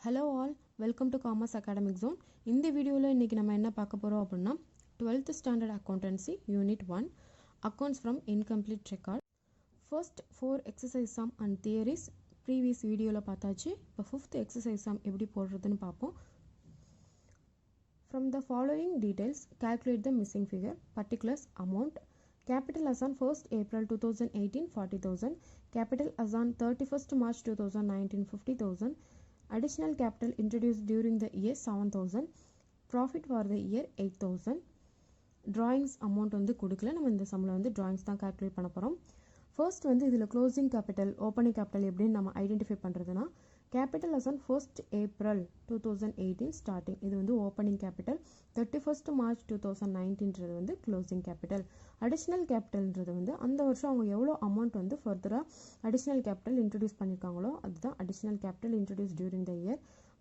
Hello all, welcome to Commerce Academic Zone. இந்த வீடியோவில் இன்றைக்கி நம்ம என்ன பார்க்க போகிறோம் அப்படின்னா 12th Standard Accountancy Unit 1 Accounts from Incomplete Record. First 4 exercise sum and theories previous வீடியோவில் பார்த்தாச்சு. இப்போ 5th exercise sum எப்படி போடுறதுன்னு பார்ப்போம். From the following details, calculate the missing figure, particulars, amount. Capital as on 1st April 2018 40,000, capital as on 31st March 2019 50,000, additional capital introduced during the year 7,000, profit for the year 8,000. drawings amount வந்து கொடுக்கல, நம்ம இந்த சம்மில் வந்து drawings தான் calculate பண்ண போகிறோம். First வந்து இதில் closing capital opening capital எப்படின்னு நம்ம ஐடென்டிஃபை பண்ணுறதுனா capital as on 1st April 2018 starting இது வந்து opening capital, 31st March 2019 வந்து closing capital. additional capitalன்றது வந்து அந்த வருஷம் அவங்க எவ்வளோ அமௌண்ட் வந்து ஃபர்தராக additional capital introduce பண்ணியிருக்காங்களோ அதுதான் additional capital introduced during the year.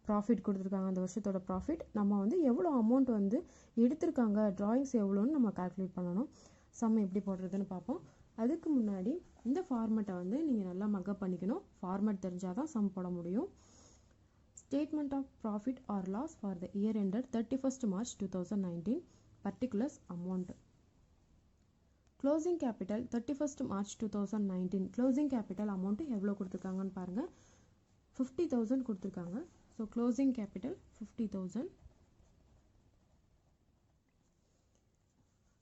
Profit கொடுத்துருக்காங்க, அந்த வருஷத்தோட ப்ராஃபிட் நம்ம வந்து எவ்வளோ அமௌண்ட் வந்து எடுத்திருக்காங்க, ட்ராயிங்ஸ் எவ்வளோன்னு நம்ம கால்குலேட் பண்ணணும். சம் எப்படி போடுறதுன்னு பார்ப்போம். அதுக்கு முன்னாடி இந்த ஃபார்மேட்டை வந்து நீங்கள் நல்லா மக்கப் பண்ணிக்கணும். ஃபார்மேட் தெரிஞ்சால் தான் சம் போட முடியும். Statement of profit or loss for the year ended 31st March 2019, particulars amount. Closing capital 31st March 2019 closing capital amount எவ்வளோ கொடுத்துருக்காங்கன்னு பாருங்கள். 50,000 கொடுத்துருக்காங்க. So closing capital 50,000.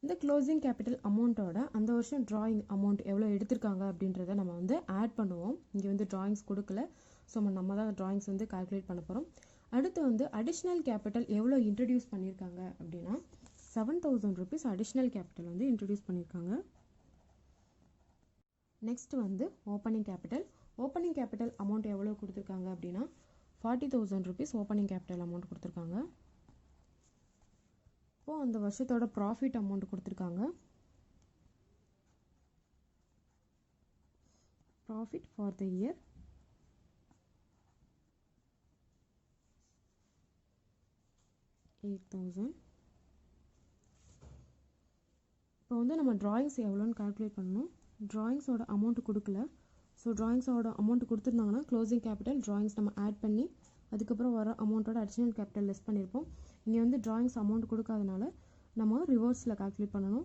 இந்த க்ளோசிங் கேபிட்டல் அமௌண்ட்டோட அந்த வருஷம் ட்ராயிங் அமௌண்ட் எவ்வளோ எடுத்திருக்காங்க அப்படின்றத நம்ம வந்து ஆட் பண்ணுவோம். இங்கே வந்து ட்ராயிங்ஸ் கொடுக்கல, ஸோ நம்ம தான் ட்ராயிங்ஸ் வந்து கால்குலேட் பண்ண போகிறோம். அடுத்து வந்து அடிஷ்னல் கேபிட்டல் எவ்வளோ இன்ட்ரடியூஸ் பண்ணியிருக்காங்க அப்படின்னா 7,000 rupees அடிஷ்னல் கேபிட்டல் வந்து இன்ட்ரடியூஸ் பண்ணியிருக்காங்க. நெக்ஸ்ட் வந்து opening capital. Opening capital amount எவ்வளோ கொடுத்துருக்காங்க அப்படின்னா 40,000 rupees ஓப்பனிங் கேபிட்டல் அமௌண்ட் கொடுத்துருக்காங்க. இப்போது அந்த வருஷத்தோட ப்ராஃபிட் அமௌண்ட் கொடுத்துருக்காங்க. Profit for the year 8,000. இப்போ வந்து நம்ம ட்ராயிங்ஸ் எவ்வளோன்னு கால்குலேட் பண்ணணும். ட்ராயிங்ஸோட அமௌண்ட் கொடுக்கல, ஸோ ட்ராயிங்ஸோட அமௌண்ட் கொடுத்துருந்தாங்கன்னா க்ளோசிங் கேபிட்டல் ட்ராயிங்ஸ் நம்ம ஆட் பண்ணி அதுக்கப்புறம் வர அமௌண்ட்டோட அடிஷ்னல் கேபிட்டல் லெஸ் பண்ணியிருப்போம். இங்கே வந்து ட்ராயிங்ஸ் அமௌண்ட் கொடுக்காதனால நம்ம ரிவர்ஸில் கால்குலேட் பண்ணணும்.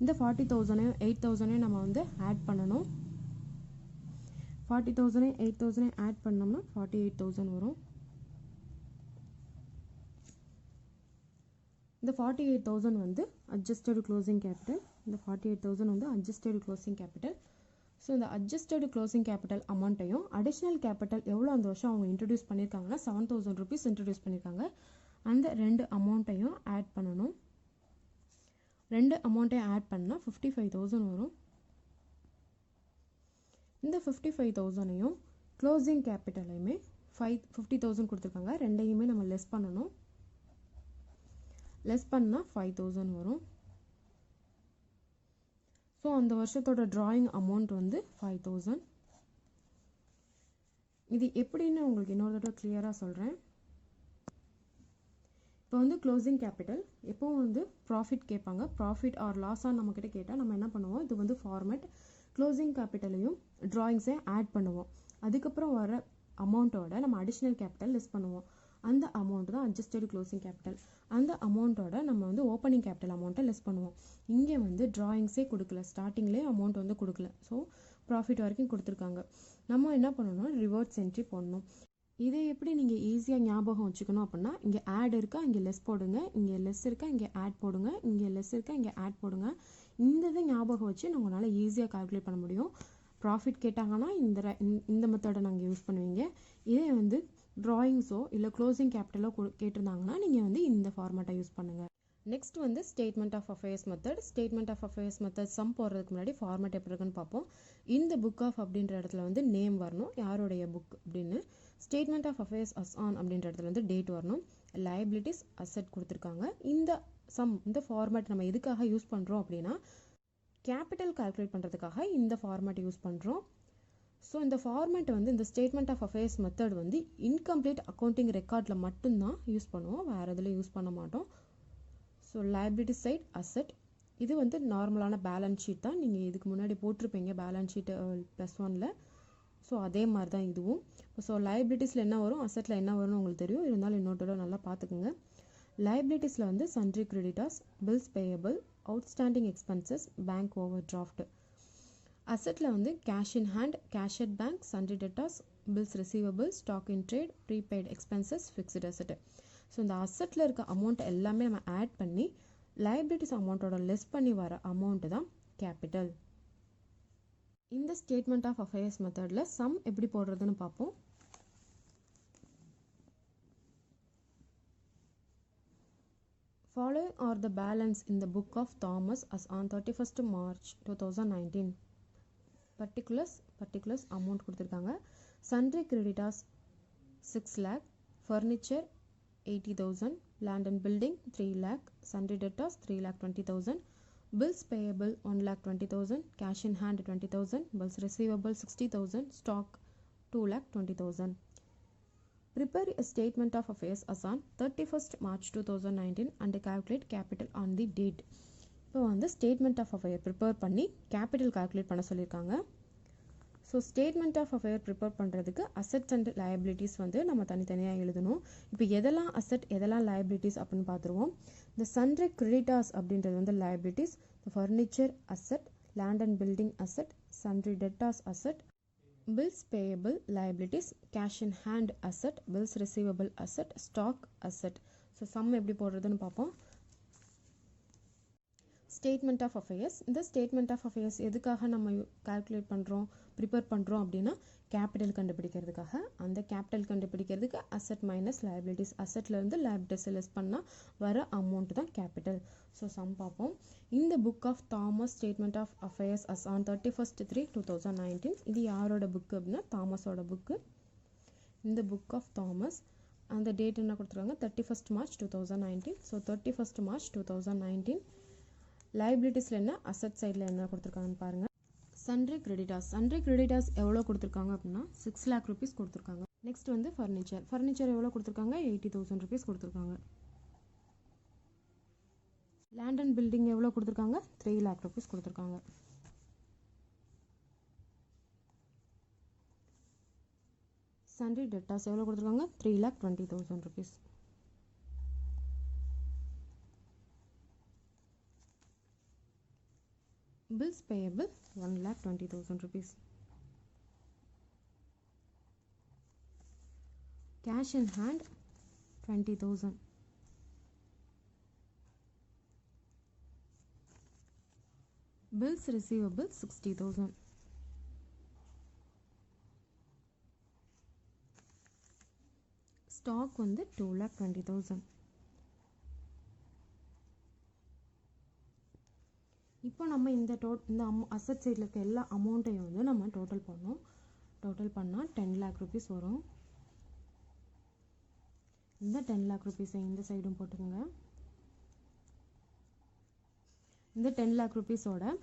இந்த 40,000 8,000 நம்ம வந்து ஆட் பண்ணணும். 40,000 8,000 ஆட் பண்ணோம்னா 48,000 வரும். இந்த 48,000 வந்து அட்ஜஸ்டட் க்ளோசிங் கேபிட்டல். இந்த 48,000 வந்து அட்ஜஸ்டட் க்ளோசிங் கேபிட்டல். ஸோ இந்த அட்ஜஸ்டட் க்ளோசிங் கேபிட்டல் அமௌண்ட்டையும் அடிஷ்னல் கேபிட்டல் எவ்வளோ அந்த வருஷம் அவங்க இன்ட்ரடியூஸ் பண்ணியிருக்காங்கன்னா 7,000 rupees இன்ட்ரடியூஸ் பண்ணியிருக்காங்க. அந்த ரெண்டு அமௌண்ட்டையும் ஆட் பண்ணணும். ரெண்டு அமௌண்ட்டையும் ஆட் பண்ணால் 55,000 வரும். இந்த 55,000ஐயும் க்ளோசிங் கேபிட்டலையுமே 50,000 கொடுத்துருக்காங்க, ரெண்டையுமே நம்ம லெஸ் பண்ணணும். லெஸ் பண்ணால் 5,000 வரும். ஸோ அந்த வருஷத்தோட ட்ராயிங் அமௌண்ட் வந்து 5,000. இது எப்படின்னு உங்களுக்கு இன்னொரு தடவை கிளியராக சொல்கிறேன். இப்போ வந்து க்ளோசிங் கேபிட்டல் எப்போவும் வந்து ப்ராஃபிட் கேட்பாங்க. ப்ராஃபிட் ஆர் லாஸாக நம்மக்கிட்ட கேட்டால் நம்ம என்ன பண்ணுவோம், இது வந்து ஃபார்மேட். க்ளோசிங் கேபிட்டலையும் ட்ராயிங்ஸையும் ஆட் பண்ணுவோம். அதுக்கப்புறம் வர அமௌண்ட்டோட நம்ம அடிஷ்னல் கேபிட்டல் லெஸ் பண்ணுவோம். அந்த அமௌண்ட் தான் அட்ஜஸ்டட் க்ளோசிங் கேபிட்டல். அந்த அமௌண்ட்டோட நம்ம வந்து ஓப்பனிங் கேபிட்டல் அமௌண்ட்டை லெஸ் பண்ணுவோம். இங்கே வந்து ட்ராயிங்ஸே கொடுக்கல, ஸ்டார்டிங்லேயே அமௌண்ட் வந்து கொடுக்கல. ஸோ ப்ராஃபிட் வரைக்கும் கொடுத்துருக்காங்க. நம்ம என்ன பண்ணணும்னா ரிவர்ஸ் என்ட்ரி பண்ணணும். இதை எப்படி நீங்கள் ஈஸியாக ஞாபகம் வச்சுக்கணும் அப்படின்னா இங்கே ஆட் இருக்கா இங்கே லெஸ் போடுங்க, இங்கே லெஸ் இருக்கா இங்கே ஆட் போடுங்க, இங்கே லெஸ் இருக்கா இங்கே ஆட் போடுங்க. இந்த இதை ஞாபகம் வச்சு நம்மளால் ஈஸியாக கால்குலேட் பண்ண முடியும். ப்ராஃபிட் கேட்டாங்கன்னா இந்த மெத்தடை நாங்கள் யூஸ் பண்ணுவீங்க. இதே வந்து ட்ராயிங்ஸோ இல்லை க்ளோசிங் கேபிட்டலோ கேட்டிருந்தாங்கன்னா நீங்கள் வந்து இந்த ஃபார்மேட்டை யூஸ் பண்ணுங்கள். நெக்ஸ்ட் வந்து statement of affairs method. Statement of affairs method sum போடுறதுக்கு முன்னாடி ஃபார்மேட் எப்படி இருக்குன்னு பார்ப்போம். இந்த புக் ஆஃப் அப்படின்ற இடத்துல வந்து நேம் வரணும், யாருடைய புக் அப்படின்னு. Statement of affairs as on அப்படின்ற இடத்துல வந்து டேட் வரணும். லைபிலிட்டிஸ் அசெட் கொடுத்துருக்காங்க. இந்த ஃபார்மேட் நம்ம எதுக்காக யூஸ் பண்ணுறோம் அப்படின்னா கேபிட்டல் கால்குலேட் பண்ணுறதுக்காக இந்த ஃபார்மேட் யூஸ் பண்ணுறோம். ஸோ இந்த ஃபார்மேட் வந்து இந்த ஸ்டேட்மெண்ட் ஆஃப் அஃபேர்ஸ் மெத்தட் வந்து இன்கம்ப்ளீட் அக்கௌண்டிங் ரெக்கார்டில் மட்டும்தான் யூஸ் பண்ணுவோம், வேறு எதில் யூஸ் பண்ண மாட்டோம். ஸோ லைபிலிட்டி சைட் அசெட் இது வந்து நார்மலான பேலன்ஸ் ஷீட் தான். நீங்கள் இதுக்கு முன்னாடி போட்டிருப்பீங்க பேலன்ஸ் ஷீட் +1. ஸோ அதே மாதிரி தான் இதுவும். ஸோ லைபிலிட்டிஸில் என்ன வரும், அசெட்டில் என்ன வரும்னு உங்களுக்கு தெரியும், இருந்தாலும் இன்னொரு தடவை நல்லா பார்த்துக்குங்க. லைபிலிட்டிஸில் வந்து sundry creditors, bills payable, outstanding expenses, bank overdraft. அசெட்டில் வந்து cash in hand, cash at bank, sundry debtors, bills receivable, stock in trade, prepaid expenses, fixed asset. So இந்த அசெட்டில் இருக்க அமௌண்ட் எல்லாமே நம்ம ஆட் பண்ணி லைபிலிட்டிஸ் அமௌண்ட்டோட லெஸ் பண்ணி வர அமௌண்ட்டு தான் கேபிட்டல். இந்த ஸ்டேட்மெண்ட் ஆஃப் அஃபேர்ஸ் மெத்தடில் சம் எப்படி போடுறதுன்னு பார்ப்போம். Following are the balance in the book of Thomas as on 31st March 2019. Particulars amount கொடுத்திருக்காங்க. Sundry creditors 6 lakh, furniture 80,000, land and building 3 lakh, sundry debtors 3,20,000, bills payable 1,20,000, cash in hand 20,000, bills receivable 60,000, stock 2,20,000. Prepare a statement of affairs as on 31st March 2019 and calculate capital on the date. இப்போ வந்து statement of affair prepare பண்ணி capital calculate பண்ண சொல்லியிருக்காங்க. So statement of affair prepare பண்ணுறதுக்கு assets and liabilities வந்து நம்ம தனித்தனியாக எழுதணும். இப்போ எதெல்லாம் அசெட் எதெல்லாம் லயபிலிட்டிஸ் அப்படின்னு பார்த்துருவோம். இந்த சன்ட்ரி கிரெடிட்டாஸ் அப்படின்றது வந்து லயபிலிட்டிஸ், இந்த furniture asset, land and building asset, sundry debtors asset, bills payable liabilities, cash in hand asset, bills receivable asset, stock asset. So sum எப்படி போடுறதுன்னு பார்ப்போம். Statement of affairs. இந்த ஸ்டேட்மெண்ட் ஆஃப் அஃபேர்ஸ் எதுக்காக நம்ம calculate பண்ணுறோம், prepare பண்ணுறோம் அப்படின்னா capital கண்டுபிடிக்கிறதுக்காக. அந்த கேபிட்டல் கண்டுபிடிக்கிறதுக்கு அசெட் மைனஸ் லயபிலிட்டிஸ், அசெட்லேருந்து லயபிலிட்டிஸை லெஸ் பண்ணால் வர அமௌண்ட் தான் கேபிட்டல். ஸோ சம் பார்ப்போம். இந்த book of Thomas statement of affairs as on 31/3/2019. இது யாரோட புக்கு அப்படின்னா தாமஸோட புக்கு. இந்த புக் ஆஃப் தாமஸ் அந்த டேட் என்ன கொடுத்துருக்காங்க, 31st March 2019. So 31st March 2019. லைபிலிட்டிஸில் என்ன, அசெட் சைடில் என்ன கொடுத்துருக்காங்கன்னு பாருங்கள். சன்ட்ரி கிரெடிட்டாஸ் எவ்வளோ கொடுத்துருக்காங்க அப்படின்னா 6 lakh rupees கொடுத்துருக்காங்க. நெக்ஸ்ட் வந்து ஃபர்னிச்சர் எவ்வளோ கொடுத்துருக்காங்க, 80,000 rupees கொடுத்துருக்காங்க. லேண்ட் அண்ட் பில்டிங் எவ்வளோ கொடுத்துருக்காங்க, 3 lakh rupees கொடுத்துருக்காங்க. சன்ட்ரி டெட்டாஸ் எவ்வளோ கொடுத்துருக்காங்க, 3,20,000 rupees. Bills payable 1,20,000 rupees. Cash in hand 20,000. Bills receivable 60,000. Stock வந்து 2,20,000. இப்போ நம்ம இந்த அசெட் சைடில் இருக்க எல்லா அமௌண்ட்டையும் வந்து நம்ம டோட்டல் பண்ணோம். டோட்டல் பண்ணால் 10 lakh rupees வரும். இந்த 10 lakh rupees-ஐ இந்த சைடும் போட்டுக்கோங்க. இந்த 10 lakh rupees-ஓட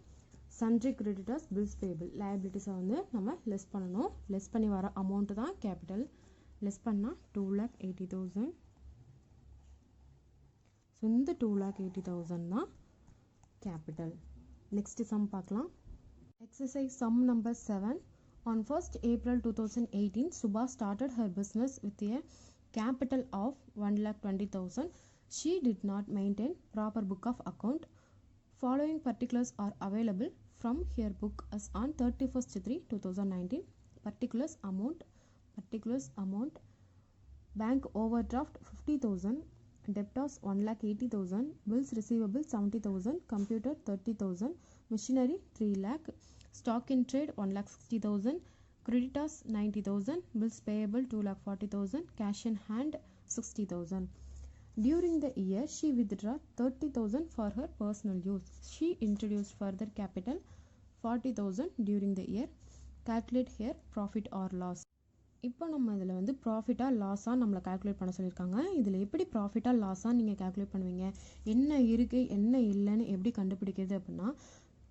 சன்ட்ரி கிரெடிட்டர்ஸ், பில்ஸ் பேபிள் லயபிலிட்டிஸை வந்து நம்ம லெஸ் பண்ணணும். லெஸ் பண்ணி வர அமௌண்ட்டு தான் கேபிட்டல். லெஸ் பண்ணால் 2,80,000. ஸோ இந்த 2,80,000 தான் capital. Next sum பார்க்கலாம். Exercise sum number 7. On 1st April 2018, Subha started her business with a capital of 1,20,000. She did not maintain proper book of account. Following particulars are available from her book as on 31/3/2019. Particulars amount bank overdraft 50,000, debtors 1,80,000, bills receivable 70,000, computer 30,000, machinery 3 lakh, stock in trade 1,60,000, creditors 90,000, bills payable 2,40,000, cash in hand 60,000. During the year, she withdrew 30,000 for her personal use. She introduced further capital 40,000 during the year. Calculate here profit or loss. இப்போ நம்ம இதில் வந்து ப்ராஃபிட்டாக லாஸாக நம்மளை calculate பண்ண சொல்லியிருக்காங்க. இதில் எப்படி ப்ராஃபிட்டாக லாஸாக நீங்கள் கால்குலேட் பண்ணுவீங்க, என்ன இருக்குது என்ன இல்லைன்னு எப்படி கண்டுபிடிக்கிறது அப்படின்னா,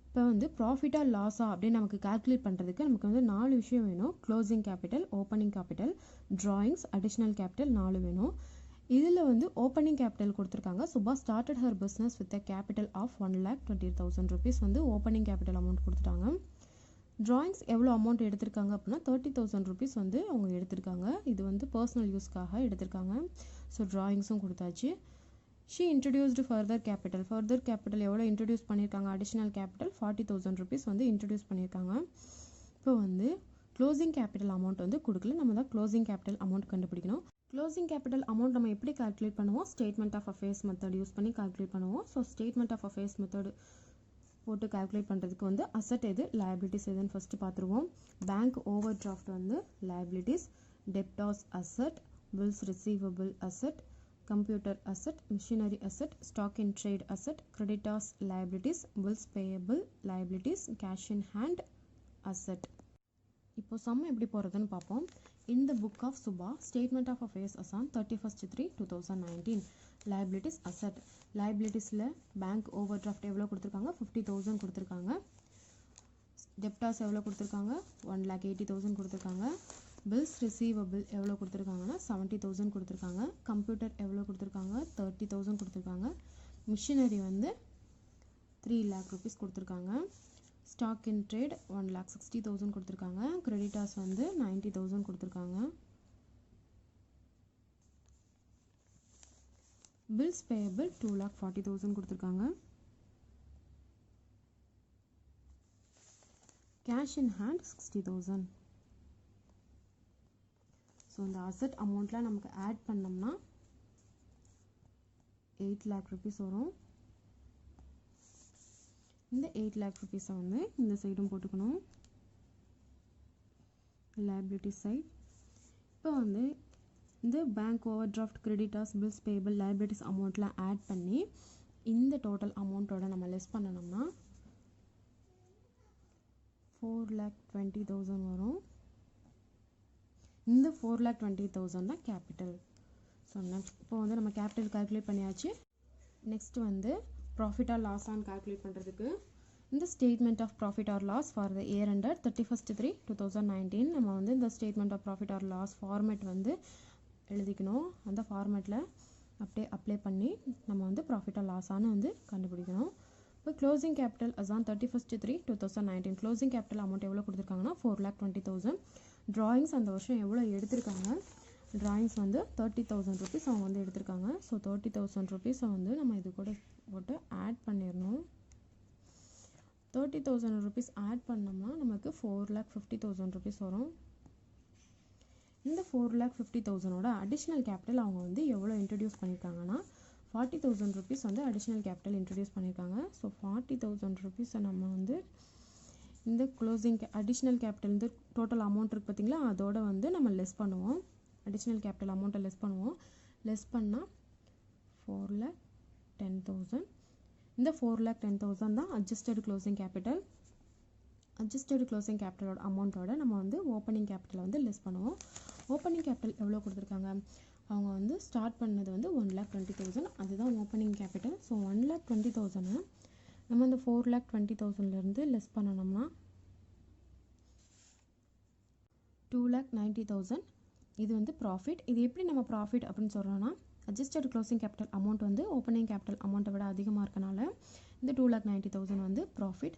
இப்போ வந்து ப்ராஃபிட்டாக லாஸாக அப்படின்னு நமக்கு கால்குலேட் பண்ணுறதுக்கு நமக்கு வந்து 4 விஷயம் வேணும். Closing capital, opening capital, drawings, additional capital 4 வேணும். இதில் வந்து ஓப்பனிங் கேபிட்டல் கொடுத்துருக்காங்க. Subha started her business with a capital of 1,20,000 rupees வந்து ஓப்பனிங் கேபிட்டல் அமௌண்ட் கொடுத்துட்டாங்க. ட்ராயிங்ஸ் எவ்வளோ அமௌண்ட் எடுத்திருக்காங்க அப்படின்னா 30,000 ருபீஸ் வந்து அவங்க எடுத்திருக்காங்க. இது வந்து பர்சனல் யூஸ்க்காக எடுத்திருக்காங்க. ஸோ ட்ராயிங்ஸும் கொடுத்தாச்சு. ஷீ இன்ட்ரடியூஸ்டு ஃபர்தர் கேபிட்டல் எவ்வளோ இன்ட்ரடியூஸ் பண்ணியிருக்காங்க, அடிஷ்னல் கேபிட்டல் 40,000 ருபீஸ் வந்து இன்ட்ரடியூஸ் பண்ணியிருக்காங்க. இப்போ வந்து க்ளோசிங் கேபிட்டல் அமௌண்ட் வந்து கொடுக்கல, நம்ம தான் க்ளோசிங் கேபிட்டல் அமௌண்ட் கண்டுபிடிக்கணும். க்ளோசிங் கேபிட்டல் அமௌண்ட் நம்ம எப்படி கால்குலேட் பண்ணுவோம், statement of affairs method use பண்ணி கால்குலேட் பண்ணுவோம். So statement of affairs method போட்டு கால்குலேட் பண்ணுறதுக்கு வந்து அசட் எது, லைபிலிட்டிஸ் எதுன்னு ஃபஸ்ட்டு பார்த்துருவோம். பேங்க் ஓவர் டிராஃப்ட் வந்து liabilities, debtors asset, bills receivable asset, computer asset, machinery asset, stock in trade asset, creditors liabilities, bills payable liabilities, cash in hand asset. இப்போ sum எப்படி போகிறதுன்னு பார்ப்போம். In the book of Subha, statement of affairs as on 31/3/2019. Liabilities asset. Liabilitiesல bank overdraft எவ்வளோ கொடுத்துருக்காங்க, 50,000 கொடுத்துருக்காங்க. Debtors எவ்வளோ கொடுத்துருக்காங்க, 1,80,000 கொடுத்துருக்காங்க. பில்ஸ் ரிசீவபிள் எவ்வளோ கொடுத்துருக்காங்கன்னா 70,000 கொடுத்துருக்காங்க. கம்ப்யூட்டர் எவ்வளோ கொடுத்துருக்காங்க, 30,000 கொடுத்துருக்காங்க. மிஷினரி வந்து 3 lakh rupees கொடுத்துருக்காங்க. ஸ்டாக் இன் ட்ரேட் 1,60,000 கொடுத்துருக்காங்க. கிரெடிட்டார்ஸ் வந்து 90,000 கொடுத்துருக்காங்க. பில்ஸ் பேயபிள் 2,40,000 கொடுத்துருக்காங்க. Cash in hand 60,000. ஸோ இந்த அசட் அமௌண்ட்லாம் நமக்கு ஆட் பண்ணோம்னா 8 lakh rupees வரும். இந்த 8 lakh rupees வந்து இந்த சைடும் போட்டுக்கணும், லைபிலிட்டி சைட். இப்போ வந்து இந்த bank overdraft, creditors, bills payable, liabilities அமௌண்ட்லாம் ஆட் பண்ணி இந்த டோட்டல் அமௌண்ட்டோட நம்ம லெஸ் பண்ணணும்னா 4,20,000 வரும். இந்த 4,20,000 தான் கேபிட்டல். ஸோ நெக்ஸ்ட் இப்போ வந்து நம்ம கேபிட்டல் கால்குலேட் பண்ணியாச்சு. நெக்ஸ்ட் வந்து profit or loss on calculate பண்ணுறதுக்கு இந்த statement of profit or loss for the year ended 31/3/2019 நம்ம வந்து இந்த statement of profit or loss format வந்து எழுதிக்கணும். அந்த ஃபார்மேட்டில் அப்படியே அப்ளை பண்ணி நம்ம வந்து ப்ராஃபிட் ஆர் லாஸானு வந்து கண்டுபிடிக்கணும். இப்போ closing capital as on 31/3/2019 closing capital amount எவ்வளோ கொடுத்துருக்காங்கன்னா 4,20,000. ட்ராயிங்ஸ் அந்த வருஷம் எவ்வளோ எடுத்திருக்காங்க, ட்ராயிங்ஸ் வந்து 30,000 ருபீஸ் அவங்க வந்து எடுத்திருக்காங்க. ஸோ 30,000 ருபீஸை வந்து நம்ம இது கூட போட்டு ஆட் பண்ணிடணும். 30,000 ருபீஸ் ஆட் பண்ணோம்னா நமக்கு 4,50,000 ருபீஸ் வரும். இந்த 4,50,000ஓட அடிஷ்னல் கேபிட்டல் அவங்க வந்து எவ்வளோ இன்ட்ரடியூஸ் பண்ணியிருக்காங்கன்னா 40,000 ருபீஸ் வந்து அடிஷ்னல் கேபிட்டல் இன்ட்ரடியூஸ் பண்ணியிருக்காங்க. ஸோ 40,000 ருபீஸை நம்ம வந்து இந்த க்ளோசிங் அடிஷ்னல் கேபிட்டல் இந்த டோட்டல் அமௌண்ட் இருக்குது பார்த்திங்களா, அதோட வந்து நம்ம லெஸ் பண்ணுவோம். அடிஷ்னல் கேபிட்டல் அமௌண்ட்டை லெஸ் பண்ணுவோம். லெஸ் பண்ணால் 4,10,000. இந்த 4,10,000 தான் adjusted closing capital. Adjusted closing கேபிட்டலோட அமௌண்ட்டோட நம்ம வந்து ஓப்பனிங் கேபிட்டலை வந்து லெஸ் பண்ணுவோம். ஓப்பனிங் கேபிட்டல் எவ்வளோ கொடுத்துருக்காங்க, அவங்க வந்து ஸ்டார்ட் பண்ணது வந்து 1,20,000, அதுதான் ஓப்பனிங் கேபிட்டல். ஸோ 1,20,000 நம்ம இந்த 4,20,000லேருந்து லெஸ் பண்ணணும்னா 2,90,000. இது வந்து ப்ராஃபிட். இது எப்படி நம்ம ப்ராஃபிட் அப்படின்னு சொல்கிறோன்னா, அட்ஜஸ்டட் க்ளோசிங் கேபிட்டல் அமௌண்ட் வந்து ஓப்பனிங் கேபிட்டல் அமௌண்ட்டை விட அதிகமாக இருக்கனால இந்த 2,90,000 வந்து ப்ராஃபிட்.